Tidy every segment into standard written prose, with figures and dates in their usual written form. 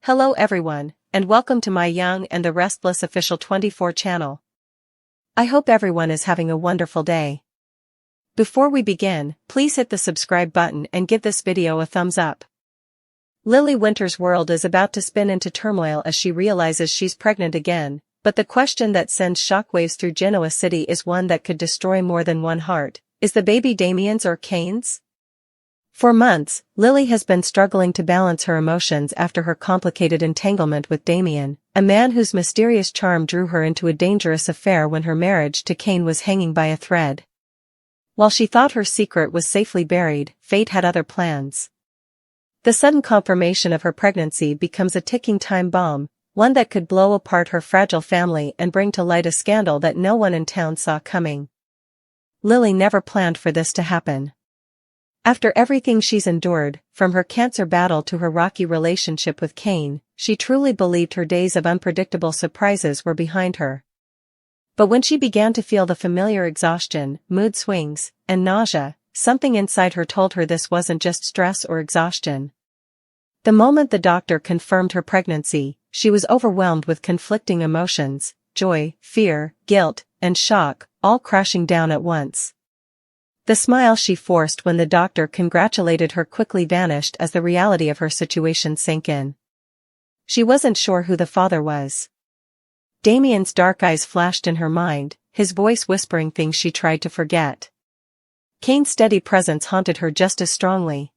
Hello everyone, and welcome to my Young and the Restless official 24 channel. I hope everyone is having a wonderful day. Before we begin, please hit the subscribe button and give this video a thumbs up. Lily Winter's world is about to spin into turmoil as she realizes she's pregnant again, but the question that sends shockwaves through Genoa City is one that could destroy more than one heart. Is the baby Damian's or Kane's? For months, Lily has been struggling to balance her emotions after her complicated entanglement with Damian, a man whose mysterious charm drew her into a dangerous affair when her marriage to Kane was hanging by a thread. While she thought her secret was safely buried, fate had other plans. The sudden confirmation of her pregnancy becomes a ticking time bomb, one that could blow apart her fragile family and bring to light a scandal that no one in town saw coming. Lily never planned for this to happen. After everything she's endured, from her cancer battle to her rocky relationship with Kane, she truly believed her days of unpredictable surprises were behind her. But when she began to feel the familiar exhaustion, mood swings, and nausea, something inside her told her this wasn't just stress or exhaustion. The moment the doctor confirmed her pregnancy, she was overwhelmed with conflicting emotions, joy, fear, guilt, and shock, all crashing down at once. The smile she forced when the doctor congratulated her quickly vanished as the reality of her situation sank in. She wasn't sure who the father was. Damian's dark eyes flashed in her mind, his voice whispering things she tried to forget. Kane's steady presence haunted her just as strongly.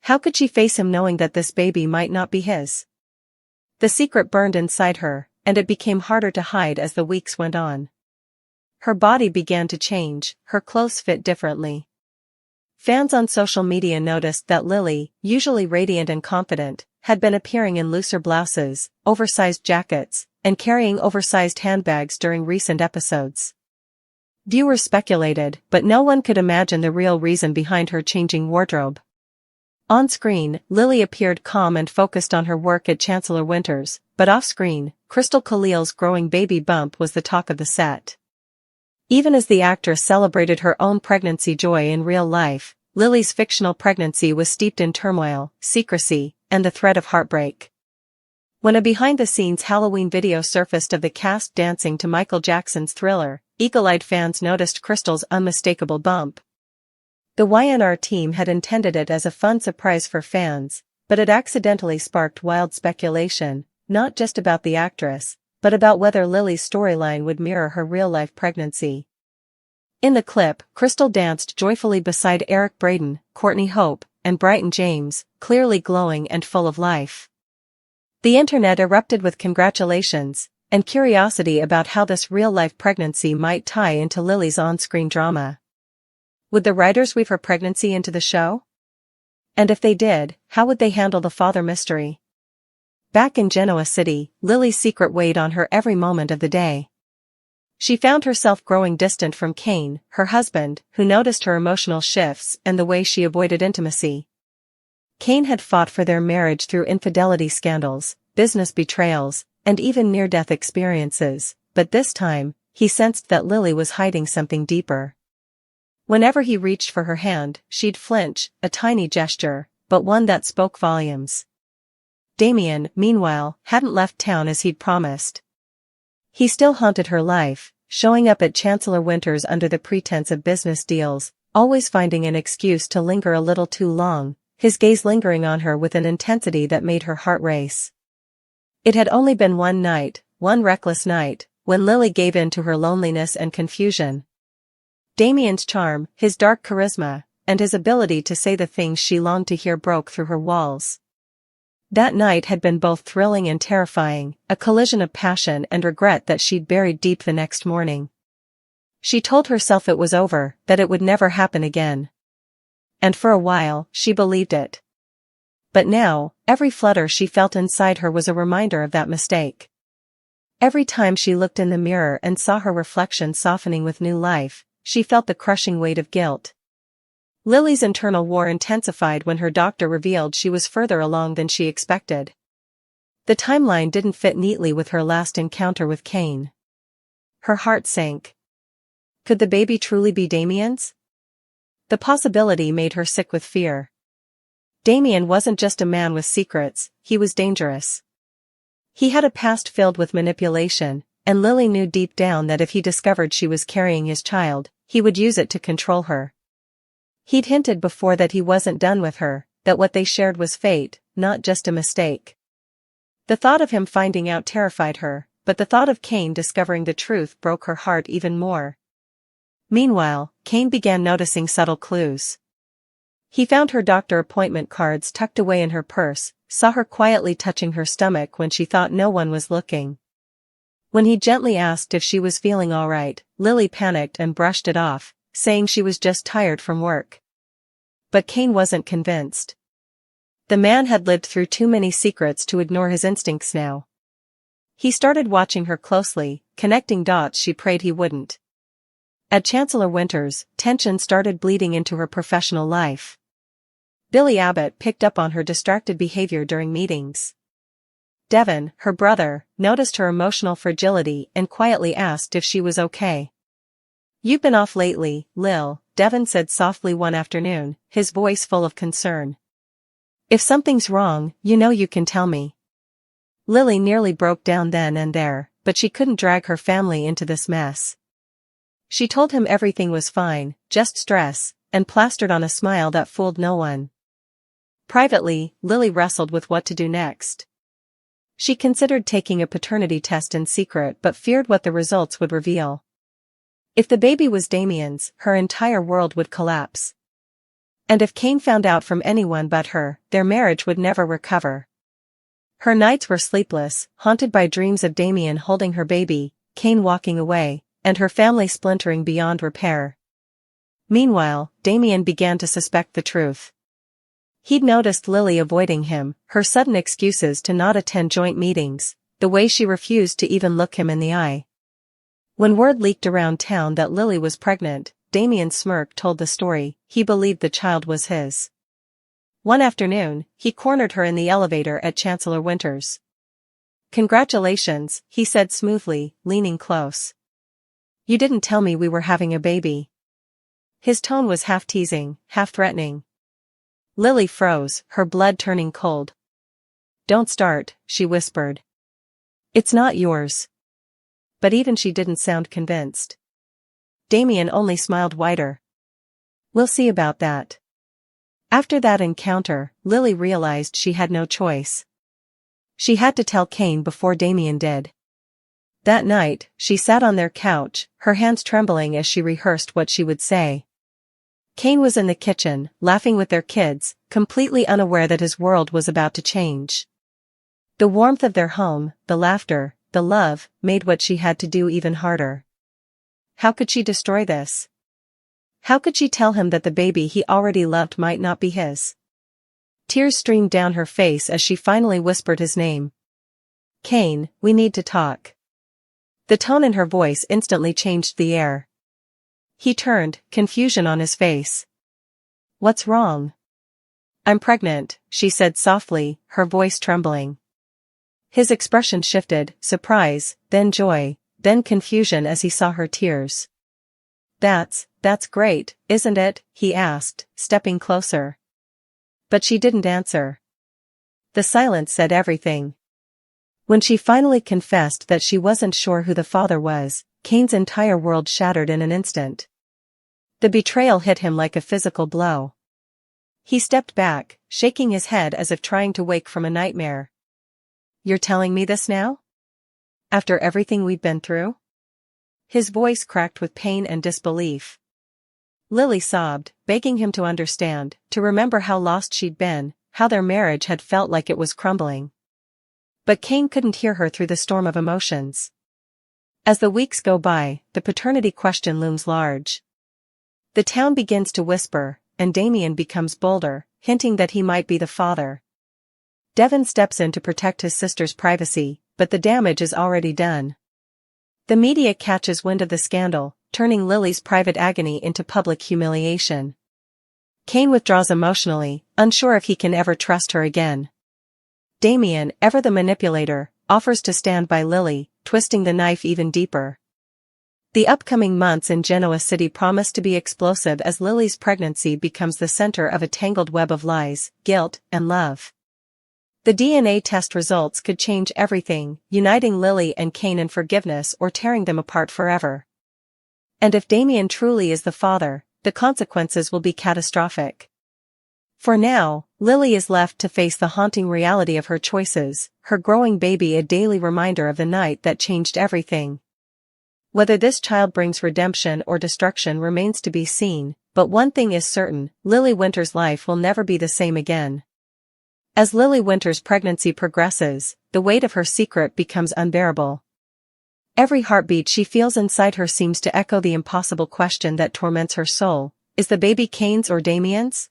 How could she face him knowing that this baby might not be his? The secret burned inside her, and it became harder to hide as the weeks went on. Her body began to change, her clothes fit differently. Fans on social media noticed that Lily, usually radiant and confident, had been appearing in looser blouses, oversized jackets, and carrying oversized handbags during recent episodes. Viewers speculated, but no one could imagine the real reason behind her changing wardrobe. On screen, Lily appeared calm and focused on her work at Chancellor Winters, but off-screen, Crystal Khalil's growing baby bump was the talk of the set. Even as the actress celebrated her own pregnancy joy in real life, Lily's fictional pregnancy was steeped in turmoil, secrecy, and the threat of heartbreak. When a behind-the-scenes Halloween video surfaced of the cast dancing to Michael Jackson's Thriller, eagle-eyed fans noticed Crystal's unmistakable bump. The YNR team had intended it as a fun surprise for fans, but it accidentally sparked wild speculation, not just about the actress, but about whether Lily's storyline would mirror her real-life pregnancy. In the clip, Crystal danced joyfully beside Eric Braeden, Courtney Hope, and Bryton James, clearly glowing and full of life. The internet erupted with congratulations and curiosity about how this real-life pregnancy might tie into Lily's on-screen drama. Would the writers weave her pregnancy into the show? And if they did, how would they handle the father mystery? Back in Genoa City, Lily's secret weighed on her every moment of the day. She found herself growing distant from Kane, her husband, who noticed her emotional shifts and the way she avoided intimacy. Kane had fought for their marriage through infidelity scandals, business betrayals, and even near-death experiences, but this time, he sensed that Lily was hiding something deeper. Whenever he reached for her hand, she'd flinch, a tiny gesture, but one that spoke volumes. Damian, meanwhile, hadn't left town as he'd promised. He still haunted her life, showing up at Chancellor Winters under the pretense of business deals, always finding an excuse to linger a little too long, his gaze lingering on her with an intensity that made her heart race. It had only been one night, one reckless night, when Lily gave in to her loneliness and confusion. Damian's charm, his dark charisma, and his ability to say the things she longed to hear broke through her walls. That night had been both thrilling and terrifying, a collision of passion and regret that she'd buried deep the next morning. She told herself it was over, that it would never happen again. And for a while, she believed it. But now, every flutter she felt inside her was a reminder of that mistake. Every time she looked in the mirror and saw her reflection softening with new life, she felt the crushing weight of guilt. Lily's internal war intensified when her doctor revealed she was further along than she expected. The timeline didn't fit neatly with her last encounter with Kane. Her heart sank. Could the baby truly be Damian's? The possibility made her sick with fear. Damian wasn't just a man with secrets, he was dangerous. He had a past filled with manipulation, and Lily knew deep down that if he discovered she was carrying his child, he would use it to control her. He'd hinted before that he wasn't done with her, that what they shared was fate, not just a mistake. The thought of him finding out terrified her, but the thought of Kane discovering the truth broke her heart even more. Meanwhile, Kane began noticing subtle clues. He found her doctor appointment cards tucked away in her purse, saw her quietly touching her stomach when she thought no one was looking. When he gently asked if she was feeling all right, Lily panicked and brushed it off, saying she was just tired from work. But Kane wasn't convinced. The man had lived through too many secrets to ignore his instincts now. He started watching her closely, connecting dots she prayed he wouldn't. At Chancellor Winters, tension started bleeding into her professional life. Billy Abbott picked up on her distracted behavior during meetings. Devon, her brother, noticed her emotional fragility and quietly asked if she was okay. "You've been off lately, Lil," Devon said softly one afternoon, his voice full of concern. "If something's wrong, you know you can tell me." Lily nearly broke down then and there, but she couldn't drag her family into this mess. She told him everything was fine, just stress, and plastered on a smile that fooled no one. Privately, Lily wrestled with what to do next. She considered taking a paternity test in secret but feared what the results would reveal. If the baby was Damian's, her entire world would collapse. And if Kane found out from anyone but her, their marriage would never recover. Her nights were sleepless, haunted by dreams of Damian holding her baby, Kane walking away, and her family splintering beyond repair. Meanwhile, Damian began to suspect the truth. He'd noticed Lily avoiding him, her sudden excuses to not attend joint meetings, the way she refused to even look him in the eye. When word leaked around town that Lily was pregnant, Damian's smirk told the story. He believed the child was his. One afternoon, he cornered her in the elevator at Chancellor Winters. "Congratulations," he said smoothly, leaning close. "You didn't tell me we were having a baby." His tone was half teasing, half threatening. Lily froze, her blood turning cold. "Don't start," she whispered. "It's not yours." But even she didn't sound convinced. Damian only smiled wider. "We'll see about that." After that encounter, Lily realized she had no choice. She had to tell Kane before Damian did. That night, she sat on their couch, her hands trembling as she rehearsed what she would say. Kane was in the kitchen, laughing with their kids, completely unaware that his world was about to change. The warmth of their home, the laughter, the love, made what she had to do even harder. How could she destroy this? How could she tell him that the baby he already loved might not be his? Tears streamed down her face as she finally whispered his name. "Kane, we need to talk." The tone in her voice instantly changed the air. He turned, confusion on his face. "What's wrong?" "I'm pregnant," she said softly, her voice trembling. His expression shifted, surprise, then joy, then confusion as he saw her tears. That's great, isn't it?" he asked, stepping closer. But she didn't answer. The silence said everything. When she finally confessed that she wasn't sure who the father was, Kane's entire world shattered in an instant. The betrayal hit him like a physical blow. He stepped back, shaking his head as if trying to wake from a nightmare. "You're telling me this now? After everything we've been through?" His voice cracked with pain and disbelief. Lily sobbed, begging him to understand, to remember how lost she'd been, how their marriage had felt like it was crumbling. But Kane couldn't hear her through the storm of emotions. As the weeks go by, the paternity question looms large. The town begins to whisper, and Damian becomes bolder, hinting that he might be the father. Devon steps in to protect his sister's privacy, but the damage is already done. The media catches wind of the scandal, turning Lily's private agony into public humiliation. Kane withdraws emotionally, unsure if he can ever trust her again. Damian, ever the manipulator, offers to stand by Lily, twisting the knife even deeper. The upcoming months in Genoa City promise to be explosive as Lily's pregnancy becomes the center of a tangled web of lies, guilt, and love. The DNA test results could change everything, uniting Lily and Cain in forgiveness or tearing them apart forever. And if Damian truly is the father, the consequences will be catastrophic. For now, Lily is left to face the haunting reality of her choices, her growing baby a daily reminder of the night that changed everything. Whether this child brings redemption or destruction remains to be seen, but one thing is certain, Lily Winter's life will never be the same again. As Lily Winter's pregnancy progresses, the weight of her secret becomes unbearable. Every heartbeat she feels inside her seems to echo the impossible question that torments her soul: is the baby Cain's or Damian's?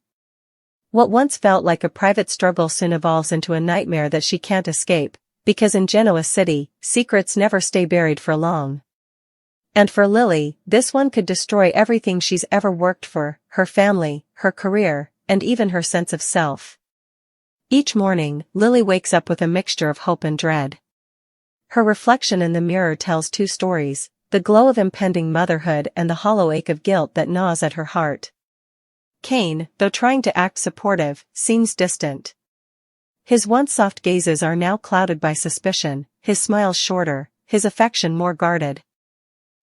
What once felt like a private struggle soon evolves into a nightmare that she can't escape, because in Genoa City, secrets never stay buried for long. And for Lily, this one could destroy everything she's ever worked for: her family, her career, and even her sense of self. Each morning, Lily wakes up with a mixture of hope and dread. Her reflection in the mirror tells two stories: the glow of impending motherhood and the hollow ache of guilt that gnaws at her heart. Cain, though trying to act supportive, seems distant. His once soft gazes are now clouded by suspicion, his smiles shorter, his affection more guarded.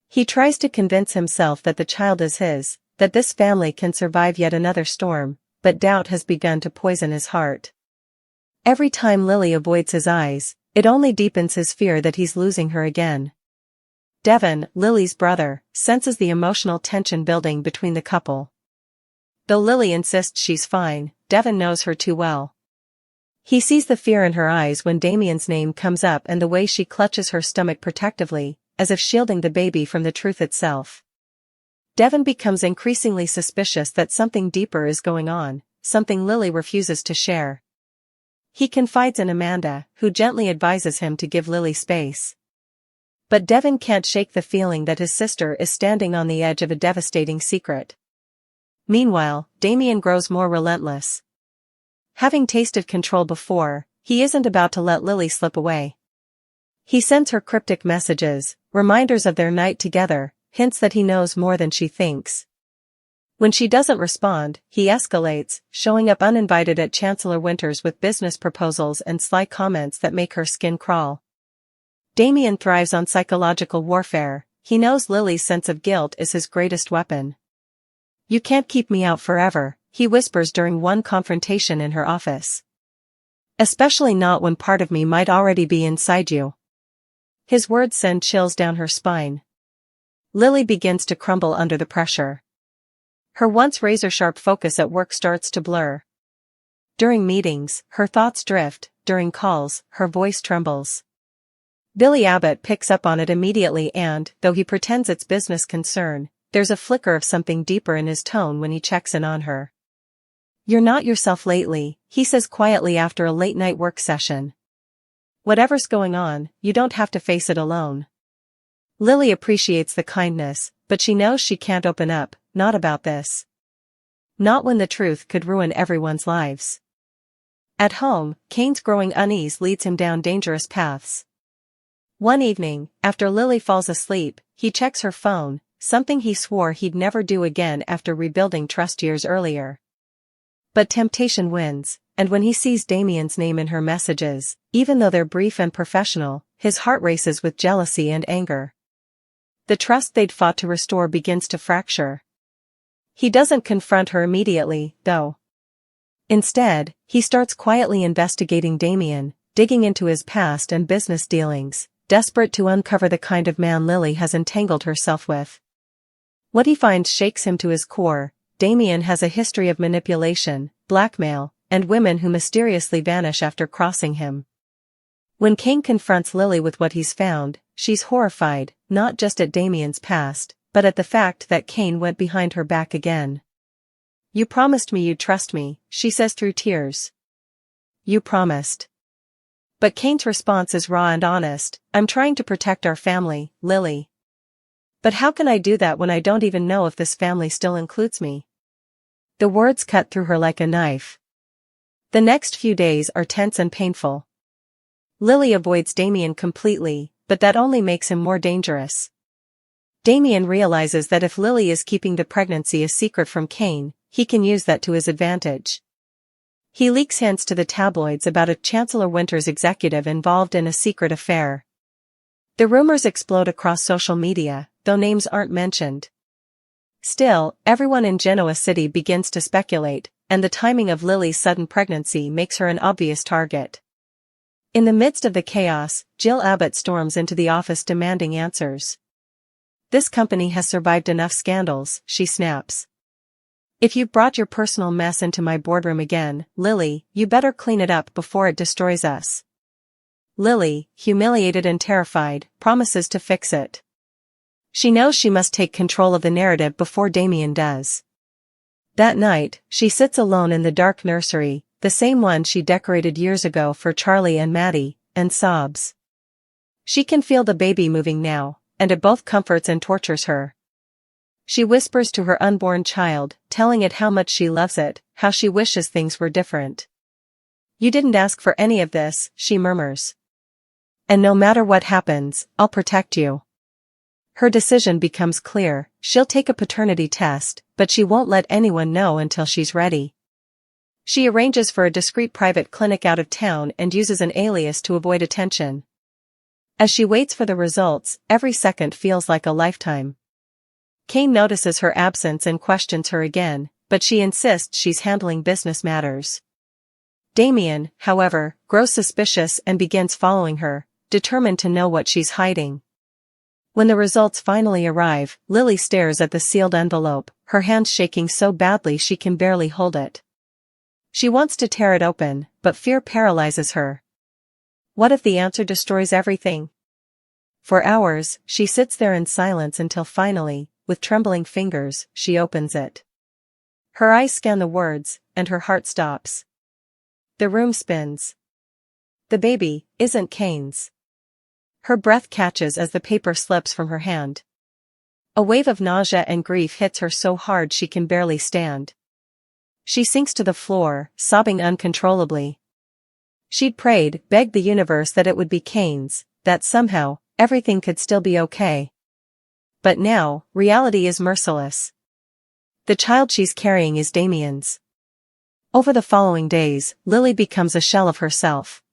He tries to convince himself that the child is his, that this family can survive yet another storm, but doubt has begun to poison his heart. Every time Lily avoids his eyes, it only deepens his fear that he's losing her again. Devon, Lily's brother, senses the emotional tension building between the couple. Though Lily insists she's fine, Devon knows her too well. He sees the fear in her eyes when Damian's name comes up and the way she clutches her stomach protectively, as if shielding the baby from the truth itself. Devon becomes increasingly suspicious that something deeper is going on, something Lily refuses to share. He confides in Amanda, who gently advises him to give Lily space. But Devon can't shake the feeling that his sister is standing on the edge of a devastating secret. Meanwhile, Damian grows more relentless. Having tasted control before, he isn't about to let Lily slip away. He sends her cryptic messages, reminders of their night together, hints that he knows more than she thinks. When she doesn't respond, he escalates, showing up uninvited at Chancellor Winter's with business proposals and sly comments that make her skin crawl. Damian thrives on psychological warfare. He knows Lily's sense of guilt is his greatest weapon. "You can't keep me out forever," he whispers during one confrontation in her office. "Especially not when part of me might already be inside you." His words send chills down her spine. Lily begins to crumble under the pressure. Her once razor-sharp focus at work starts to blur. During meetings, her thoughts drift; during calls, her voice trembles. Billy Abbott picks up on it immediately and, though he pretends it's business concern, there's a flicker of something deeper in his tone when he checks in on her. "You're not yourself lately," he says quietly after a late-night work session. "Whatever's going on, you don't have to face it alone." Lily appreciates the kindness, but she knows she can't open up, not about this. Not when the truth could ruin everyone's lives. At home, Cain's growing unease leads him down dangerous paths. One evening, after Lily falls asleep, he checks her phone, something he swore he'd never do again after rebuilding trust years earlier. But temptation wins, and when he sees Damian's name in her messages, even though they're brief and professional, his heart races with jealousy and anger. The trust they'd fought to restore begins to fracture. He doesn't confront her immediately, though. Instead, he starts quietly investigating Damian, digging into his past and business dealings, desperate to uncover the kind of man Lily has entangled herself with. What he finds shakes him to his core. Damian has a history of manipulation, blackmail, and women who mysteriously vanish after crossing him. When Cain confronts Lily with what he's found, she's horrified, not just at Damian's past, but at the fact that Cain went behind her back again. "You promised me you'd trust me," she says through tears. "You promised." But Cain's response is raw and honest. "I'm trying to protect our family, Lily. But how can I do that when I don't even know if this family still includes me?" The words cut through her like a knife. The next few days are tense and painful. Lily avoids Damian completely, but that only makes him more dangerous. Damian realizes that if Lily is keeping the pregnancy a secret from Cain, he can use that to his advantage. He leaks hints to the tabloids about a Chancellor Winters executive involved in a secret affair. The rumors explode across social media, though names aren't mentioned. Still, everyone in Genoa City begins to speculate, and the timing of Lily's sudden pregnancy makes her an obvious target. In the midst of the chaos, Jill Abbott storms into the office demanding answers. "This company has survived enough scandals," she snaps. "If you've brought your personal mess into my boardroom again, Lily, you better clean it up before it destroys us." Lily, humiliated and terrified, promises to fix it. She knows she must take control of the narrative before Damian does. That night, she sits alone in the dark nursery, the same one she decorated years ago for Charlie and Maddie, and sobs. She can feel the baby moving now, and it both comforts and tortures her. She whispers to her unborn child, telling it how much she loves it, how she wishes things were different. "You didn't ask for any of this," she murmurs. "And no matter what happens, I'll protect you." Her decision becomes clear: she'll take a paternity test, but she won't let anyone know until she's ready. She arranges for a discreet private clinic out of town and uses an alias to avoid attention. As she waits for the results, every second feels like a lifetime. Kane notices her absence and questions her again, but she insists she's handling business matters. Damian, however, grows suspicious and begins following her, determined to know what she's hiding. When the results finally arrive, Lily stares at the sealed envelope, her hands shaking so badly she can barely hold it. She wants to tear it open, but fear paralyzes her. What if the answer destroys everything? For hours, she sits there in silence until finally, with trembling fingers, she opens it. Her eyes scan the words, and her heart stops. The room spins. The baby isn't Kane's. Her breath catches as the paper slips from her hand. A wave of nausea and grief hits her so hard she can barely stand. She sinks to the floor, sobbing uncontrollably. She'd prayed, begged the universe that it would be Kane's, that somehow, everything could still be okay. But now, reality is merciless. The child she's carrying is Damian's. Over the following days, Lily becomes a shell of herself.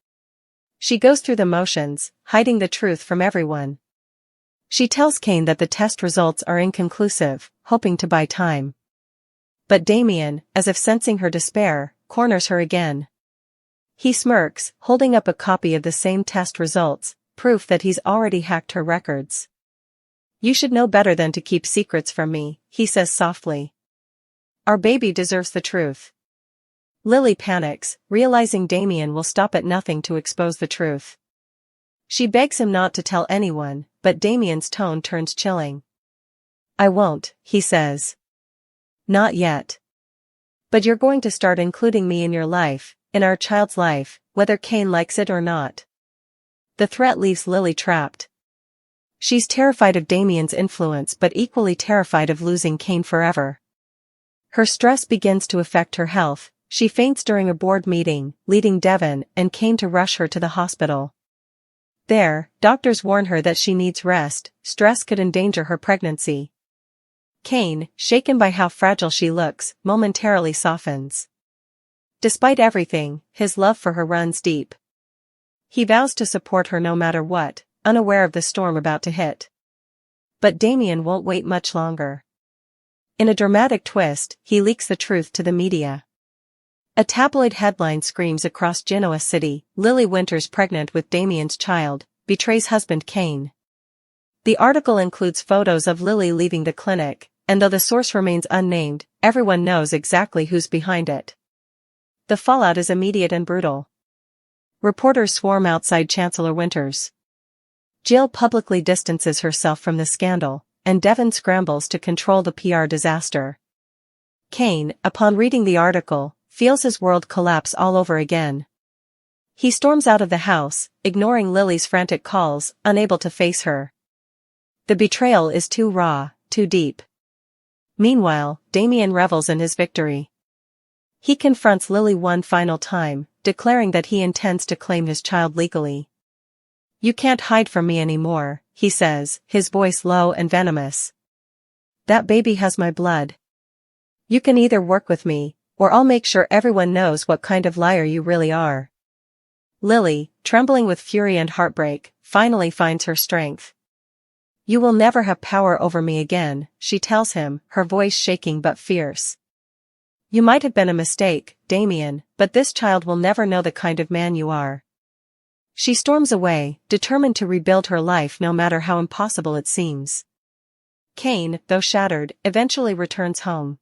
She goes through the motions, hiding the truth from everyone. She tells Kane that the test results are inconclusive, hoping to buy time. But Damian, as if sensing her despair, corners her again. He smirks, holding up a copy of the same test results, proof that he's already hacked her records. "You should know better than to keep secrets from me," he says softly. "Our baby deserves the truth." Lily panics, realizing Damian will stop at nothing to expose the truth. She begs him not to tell anyone, but Damian's tone turns chilling. "I won't," he says. "Not yet. But you're going to start including me in your life, in our child's life, whether Kane likes it or not." The threat leaves Lily trapped. She's terrified of Damian's influence but equally terrified of losing Kane forever. Her stress begins to affect her health. She faints during a board meeting, leading Devon and Kane to rush her to the hospital. There, doctors warn her that she needs rest, stress could endanger her pregnancy. Kane, shaken by how fragile she looks, momentarily softens. Despite everything, his love for her runs deep. He vows to support her no matter what, unaware of the storm about to hit. But Damian won't wait much longer. In a dramatic twist, he leaks the truth to the media. A tabloid headline screams across Genoa City: "Lily Winters pregnant with Damian's child, betrays husband Kane." The article includes photos of Lily leaving the clinic, and though the source remains unnamed, everyone knows exactly who's behind it. The fallout is immediate and brutal. Reporters swarm outside Chancellor Winters. Jill publicly distances herself from the scandal, and Devon scrambles to control the PR disaster. Kane, upon reading the article, feels his world collapse all over again. He storms out of the house, ignoring Lily's frantic calls, unable to face her. The betrayal is too raw, too deep. Meanwhile, Damian revels in his victory. He confronts Lily one final time, declaring that he intends to claim his child legally. "You can't hide from me anymore," he says, his voice low and venomous. "That baby has my blood. You can either work with me, Or I'll make sure everyone knows what kind of liar you really are. Lily, trembling with fury and heartbreak, finally finds her strength. You will never have power over me again, she tells him, her voice shaking but fierce. You might have been a mistake, Damian, but this child will never know the kind of man you are. She storms away, determined to rebuild her life no matter how impossible it seems. Cain, though shattered, eventually returns home.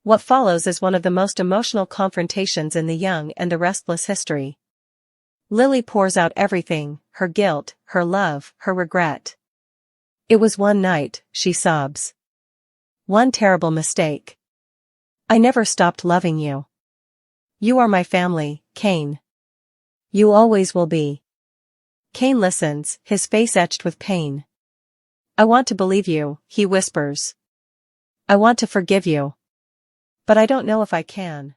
What follows is one of the most emotional confrontations in The Young and the Restless history. Lily pours out everything, her guilt, her love, her regret. It was one night, she sobs. One terrible mistake. I never stopped loving you. You are my family, Cain. You always will be. Cain listens, his face etched with pain. I want to believe you, he whispers. I want to forgive you. But I don't know if I can.